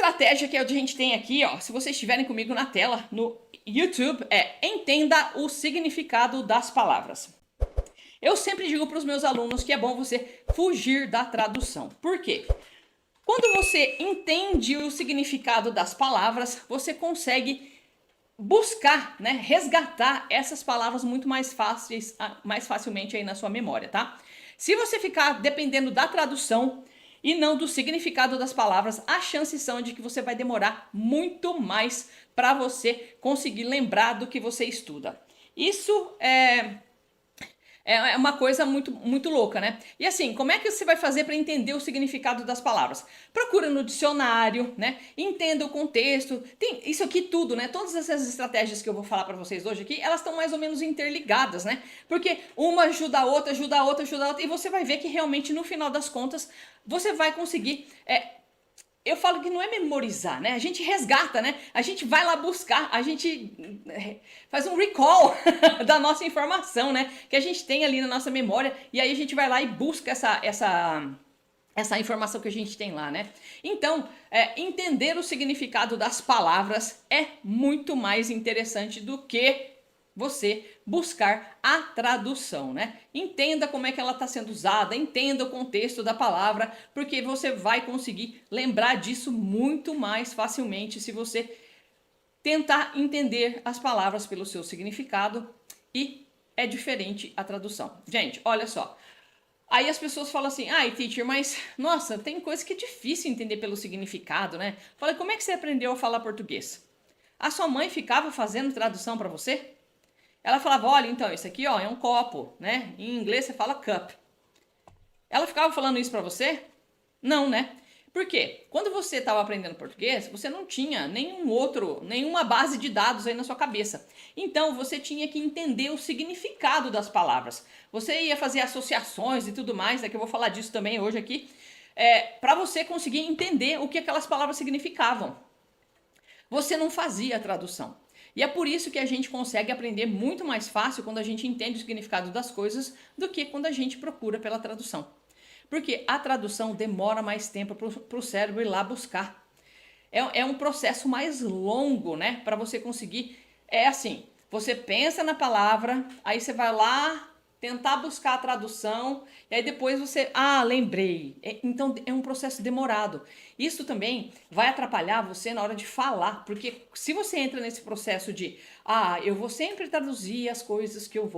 estratégia que a gente tem aqui, ó, se vocês estiverem comigo na tela, no YouTube, é entenda o significado das palavras. Eu sempre digo para os meus alunos que é bom você fugir da tradução. Por quê? Quando você entende o significado das palavras, você consegue buscar, né, resgatar essas palavras muito mais fáceis, mais facilmente aí na sua memória, tá? Se você ficar dependendo da tradução e não do significado das palavras, as chances são de que você vai demorar muito mais para você conseguir lembrar do que você estuda. Isso é uma coisa muito louca, né? E assim, como é que você vai fazer para entender o significado das palavras? Procura no dicionário, né? Entenda o contexto. Tem isso aqui tudo, né? Todas essas estratégias que eu vou falar para vocês hoje aqui, elas estão mais ou menos interligadas, né? Porque uma ajuda a outra, ajuda a outra, ajuda a outra, e você vai ver que realmente no final das contas você vai conseguir eu falo que não é memorizar, né? A gente resgata, né? A gente vai lá buscar, a gente faz um recall da nossa informação, né? Que a gente tem ali na nossa memória, e aí a gente vai lá e busca essa informação que a gente tem lá, né? Então, entender o significado das palavras é muito mais interessante do que você buscar a tradução, né? Entenda como é que ela está sendo usada, entenda o contexto da palavra, porque você vai conseguir lembrar disso muito mais facilmente se você tentar entender as palavras pelo seu significado, e é diferente a tradução. Gente, olha só. Aí as pessoas falam assim, ai, teacher, mas, nossa, tem coisa que é difícil entender pelo significado, né? Falei, como é que você aprendeu a falar português? A sua mãe ficava fazendo tradução para você? Ela falava, olha, então, isso aqui, ó, é um copo, né? Em inglês você fala cup. Ela ficava falando isso pra você? Não, né? Por quê? Quando você estava aprendendo português, você não tinha nenhuma base de dados aí na sua cabeça. Então, você tinha que entender o significado das palavras. Você ia fazer associações e tudo mais, né, que eu vou falar disso também hoje aqui, para você conseguir entender o que aquelas palavras significavam. Você não fazia a tradução. E é por isso que a gente consegue aprender muito mais fácil quando a gente entende o significado das coisas do que quando a gente procura pela tradução. Porque a tradução demora mais tempo para o cérebro ir lá buscar. É um processo mais longo, né? Para você conseguir. É assim, você pensa na palavra, aí você vai lá tentar buscar a tradução, e aí depois você, lembrei. Então é um processo demorado. Isso também vai atrapalhar você na hora de falar, porque se você entra nesse processo de, eu vou sempre traduzir as coisas que eu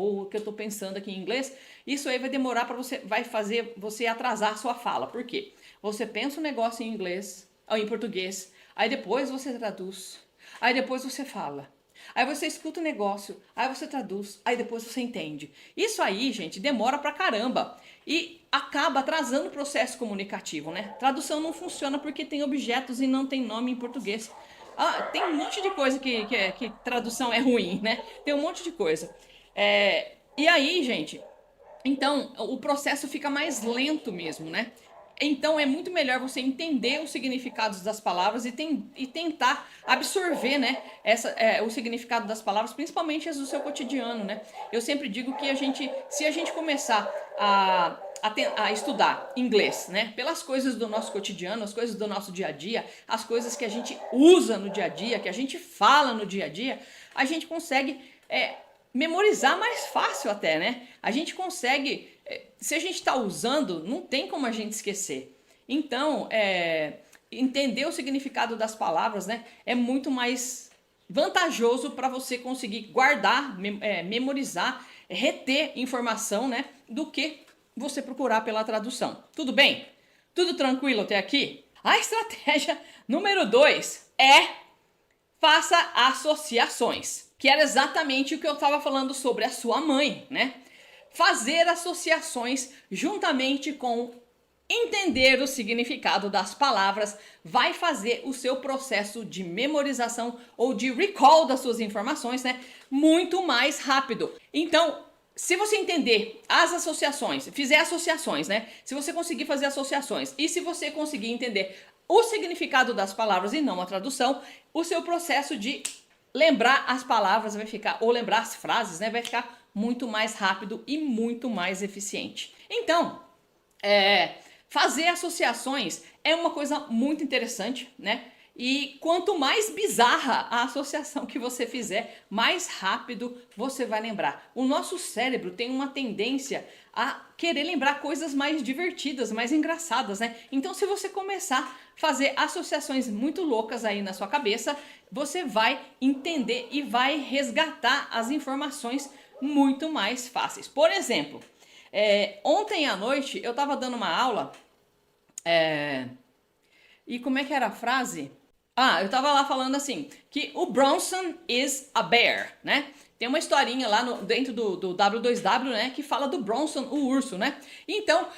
tô pensando aqui em inglês, isso aí vai demorar para você, vai fazer você atrasar a sua fala. Por quê? Você pensa um negócio em inglês, ou em português, aí depois você traduz, aí depois você fala. Aí você escuta o negócio, aí você traduz, aí depois você entende. Isso aí, gente, demora pra caramba e acaba atrasando o processo comunicativo, né? Tradução não funciona porque tem objetos e não tem nome em português. Tem um monte de coisa que tradução é ruim, né? Tem um monte de coisa. E aí, gente, então o processo fica mais lento mesmo, né? Então é muito melhor você entender os significados das palavras e tentar absorver, né, o significado das palavras, principalmente as do seu cotidiano, né? Eu sempre digo que se a gente começar a estudar inglês, né, pelas coisas do nosso cotidiano, as coisas do nosso dia a dia, as coisas que a gente usa no dia a dia, que a gente fala no dia a dia, a gente consegue memorizar mais fácil até, né? A gente consegue, se a gente está usando, não tem como a gente esquecer. Então, entender o significado das palavras, né, é muito mais vantajoso para você conseguir guardar, memorizar, reter informação, né, do que você procurar pela tradução. Tudo bem? Tudo tranquilo até aqui? A estratégia número 2 é faça associações, que era exatamente o que eu estava falando sobre a sua mãe, né? Fazer associações juntamente com entender o significado das palavras vai fazer o seu processo de memorização ou de recall das suas informações, né, muito mais rápido. Então, se você entender as associações, fizer associações, né, se você conseguir fazer associações e se você conseguir entender o significado das palavras e não a tradução, o seu processo de lembrar as palavras vai ficar, ou lembrar as frases, né, vai ficar muito mais rápido e muito mais eficiente. Então, fazer associações é uma coisa muito interessante, né? E quanto mais bizarra a associação que você fizer, mais rápido você vai lembrar. O nosso cérebro tem uma tendência a querer lembrar coisas mais divertidas, mais engraçadas, né? Então, se você começar a fazer associações muito loucas aí na sua cabeça, você vai entender e vai resgatar as informações muito mais fáceis. Por exemplo, ontem à noite eu estava dando uma aula, e como é que era a frase? Ah, eu tava lá falando assim, que o Bronson is a bear, né? Tem uma historinha lá dentro do W2W, né, que fala do Bronson, o urso, né? Então,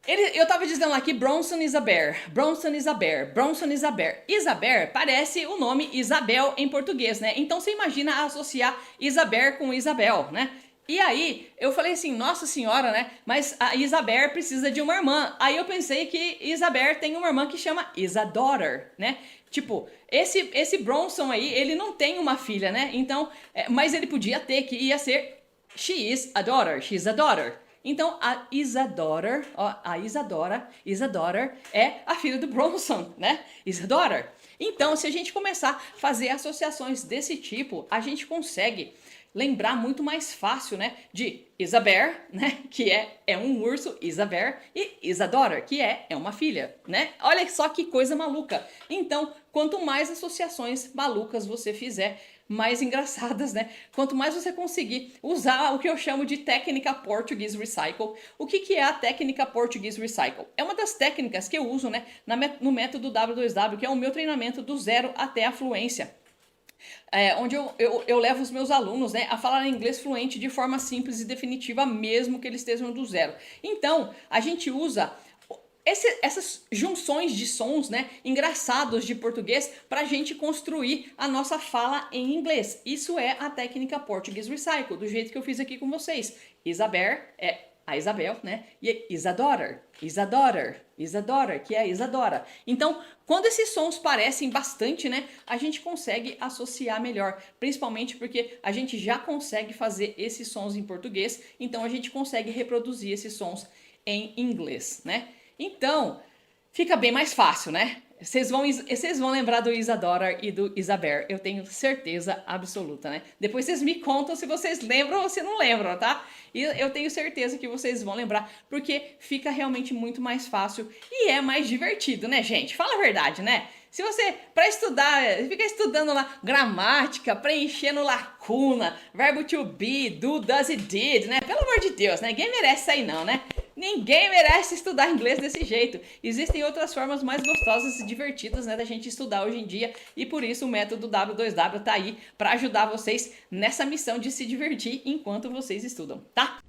eu tava dizendo lá que Bronson is a bear, Bronson is a bear, Bronson is a bear. Isabel parece o nome Isabel em português, né? Então você imagina associar Isabel com Isabel, né? E aí, eu falei assim, nossa senhora, né? Mas a Isabel precisa de uma irmã. Aí eu pensei que Isabel tem uma irmã que chama Isadaughter, né? Tipo, esse Bronson aí, ele não tem uma filha, né? Então, mas ele podia ter, que ia ser she is a daughter, she's a daughter. Então, a Isadaughter, ó, a Isadaughter é a filha do Bronson, né? Isadaughter. Então, se a gente começar a fazer associações desse tipo, a gente consegue lembrar muito mais fácil, né, de Isabel, né, que é um urso, Isabel, e Isadora, que é uma filha, né? Olha só que coisa maluca. Então, quanto mais associações malucas você fizer, mais engraçadas, né? Quanto mais você conseguir usar o que eu chamo de técnica Portuguese Recycle. O que é a técnica Portuguese Recycle? É uma das técnicas que eu uso, né, no método W2W, que é o meu treinamento do zero até a fluência. Onde eu levo os meus alunos, né, a falar inglês fluente de forma simples e definitiva, mesmo que eles estejam do zero. Então, a gente usa essas junções de sons, né, engraçados de português para a gente construir a nossa fala em inglês. Isso é a técnica Portuguese Recycle, do jeito que eu fiz aqui com vocês. Isabel é a Isabel, né? E Isadora, que é a Isadora. Então, quando esses sons parecem bastante, né, a gente consegue associar melhor, principalmente porque a gente já consegue fazer esses sons em português, então a gente consegue reproduzir esses sons em inglês, né? Então, fica bem mais fácil, né? Vocês vão lembrar do Isadora e do Isabel, eu tenho certeza absoluta, né? Depois vocês me contam se vocês lembram ou se não lembram, tá? E eu tenho certeza que vocês vão lembrar, porque fica realmente muito mais fácil e é mais divertido, né, gente? Fala a verdade, né? Se você, para estudar, fica estudando lá gramática, preenchendo lacuna, verbo to be, do, does e did, né? Pelo amor de Deus, né? Ninguém merece isso aí não, né? Ninguém merece estudar inglês desse jeito. Existem outras formas mais gostosas e divertidas, né, da gente estudar hoje em dia, e por isso o método W2W tá aí para ajudar vocês nessa missão de se divertir enquanto vocês estudam, tá?